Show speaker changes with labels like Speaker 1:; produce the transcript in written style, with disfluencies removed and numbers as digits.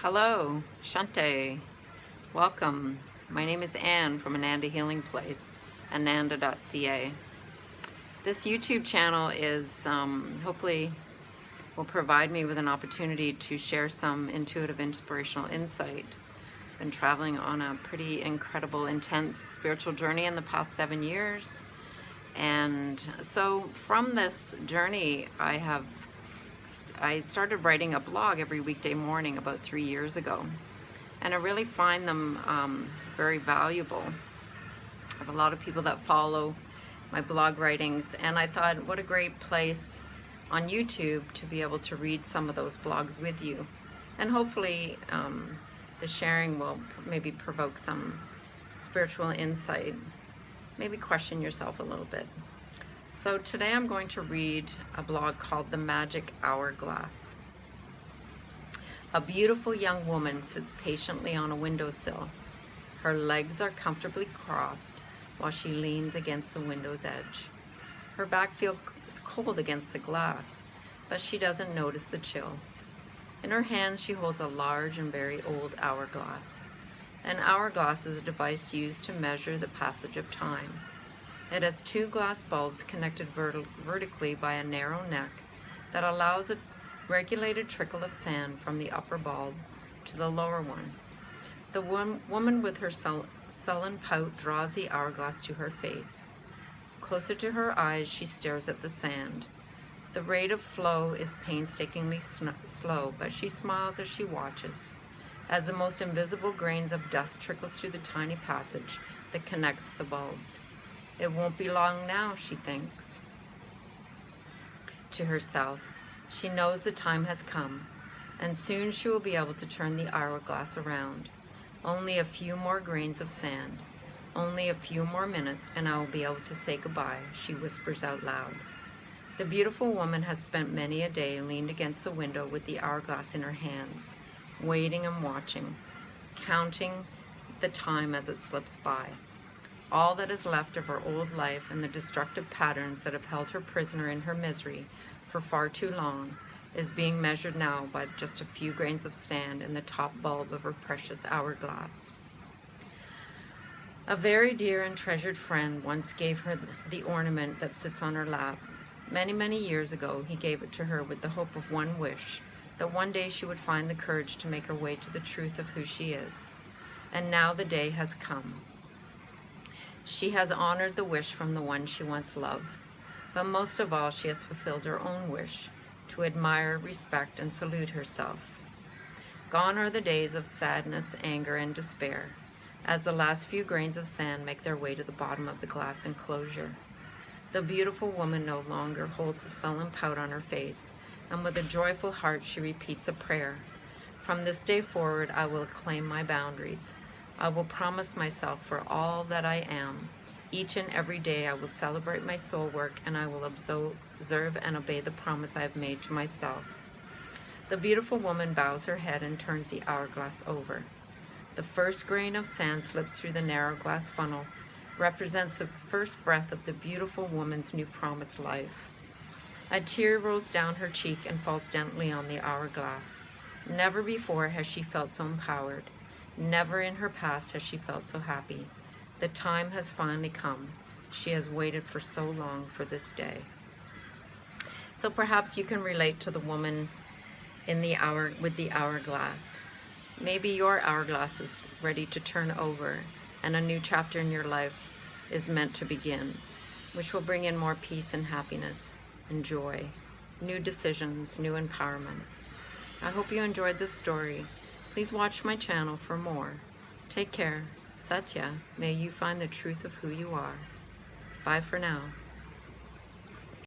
Speaker 1: Hello, Shante. Welcome. My name is Anne from Ananda Healing Place, ananda.ca. This YouTube channel is hopefully will provide me with an opportunity to share some intuitive, inspirational insight. I've been traveling on a pretty incredible, intense spiritual journey in the past 7 years. And so from this journey, I started writing a blog every weekday morning about 3 years ago, and I really find them very valuable. I have a lot of people that follow my blog writings, and I thought what a great place on YouTube to be able to read some of those blogs with you, and hopefully the sharing will maybe provoke some spiritual insight, maybe question yourself a little bit. So today I'm going to read a blog called The Magic Hourglass. A beautiful young woman sits patiently on a windowsill. Her legs are comfortably crossed while she leans against the window's edge. Her back feels cold against the glass, but she doesn't notice the chill. In her hands she holds a large and very old hourglass. An hourglass is a device used to measure the passage of time. It has two glass bulbs connected vertically by a narrow neck that allows a regulated trickle of sand from the upper bulb to the lower one. The woman with her sullen pout draws the hourglass to her face. Closer to her eyes, she stares at the sand. The rate of flow is painstakingly slow, but she smiles as she watches, as the most invisible grains of dust trickles through the tiny passage that connects the bulbs. It won't be long now, she thinks to herself. She knows the time has come, and soon she will be able to turn the hourglass around. Only a few more grains of sand, only a few more minutes, and I will be able to say goodbye, she whispers out loud. The beautiful woman has spent many a day leaned against the window with the hourglass in her hands, waiting and watching, counting the time as it slips by. All that is left of her old life and the destructive patterns that have held her prisoner in her misery for far too long is being measured now by just a few grains of sand in the top bulb of her precious hourglass. A very dear and treasured friend once gave her the ornament that sits on her lap. Many, many years ago, he gave it to her with the hope of one wish, that one day she would find the courage to make her way to the truth of who she is. And now the day has come. She has honored the wish from the one she once loved, but most of all she has fulfilled her own wish, to admire, respect, and salute herself. Gone are the days of sadness, anger, and despair, as the last few grains of sand make their way to the bottom of the glass enclosure. The beautiful woman no longer holds the sullen pout on her face, and with a joyful heart she repeats a prayer. From this day forward I will claim my boundaries. I will promise myself for all that I am. Each and every day I will celebrate my soul work, and I will observe and obey the promise I have made to myself. The beautiful woman bows her head and turns the hourglass over. The first grain of sand slips through the narrow glass funnel, represents the first breath of the beautiful woman's new promised life. A tear rolls down her cheek and falls gently on the hourglass. Never before has she felt so empowered. Never in her past has she felt so happy. The time has finally come. She has waited for so long for this day. So perhaps you can relate to the woman in with the hourglass. Maybe your hourglass is ready to turn over, and a new chapter in your life is meant to begin, which will bring in more peace and happiness and joy, new decisions, new empowerment. I hope you enjoyed this story. Please watch my channel for more. Take care. Satya. May you find the truth of who you are. Bye for now.